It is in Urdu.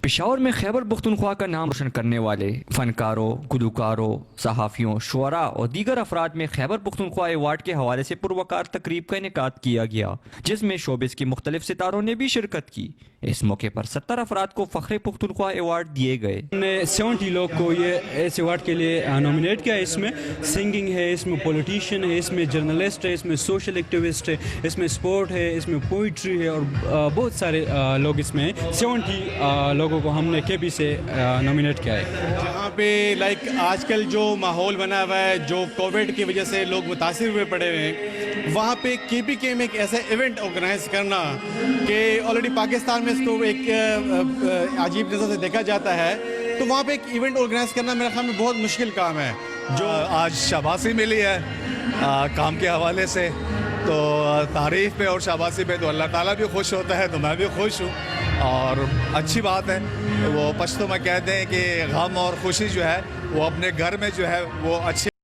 پشاور میں خیبر پختونخوا کا نام روشن کرنے والے فنکاروں، گلوکاروں، صحافیوں، شعراء اور دیگر افراد میں خیبر پختونخوا ایوارڈ کے حوالے سے پروقار تقریب کا انعقاد کیا گیا، جس میں شوبز کے مختلف ستاروں نے بھی شرکت کی۔ اس موقع پر 70 افراد کو فخر پختونخوا ایوارڈ دیے گئے۔ ہم نے 70 لوگ کو یہ اس ایوارڈ کے لیے نامینیٹ کیا ہے۔ اس میں سنگنگ ہے، اس میں پولیٹیشین ہے، اس میں جرنلسٹ ہے، اس میں سوشل ایکٹیوسٹ ہے، اس میں سپورٹ ہے، اس میں پوئٹری ہے اور بہت سارے لوگ اس میں 70 لوگوں کو ہم نے کے پی سے نامینیٹ کیا ہے۔ جہاں پہ آج کل جو ماحول بنا ہوا ہے، جو کووڈ کی وجہ سے لوگ متاثر ہوئے پڑے ہوئے ہیں، وہاں پہ کے پی کے میں ایک ایسا ایونٹ آرگنائز کرنا کہ آلریڈی پاکستان میں اس کو ایک عجیب نظر سے دیکھا جاتا ہے، تو وہاں پہ ایک ایونٹ آرگنائز کرنا میرے خیال میں بہت مشکل کام ہے۔ جو آج شاباشی ملی ہے کام کے حوالے سے، تو تعریف پہ اور شاباشی پہ تو اللہ تعالیٰ بھی خوش ہوتا ہے، تو میں بھی خوش ہوں اور اچھی بات ہے۔ وہ پشتو میں کہتے ہیں کہ غم اور خوشی جو ہے وہ اپنے گھر میں جو ہے وہ اچھے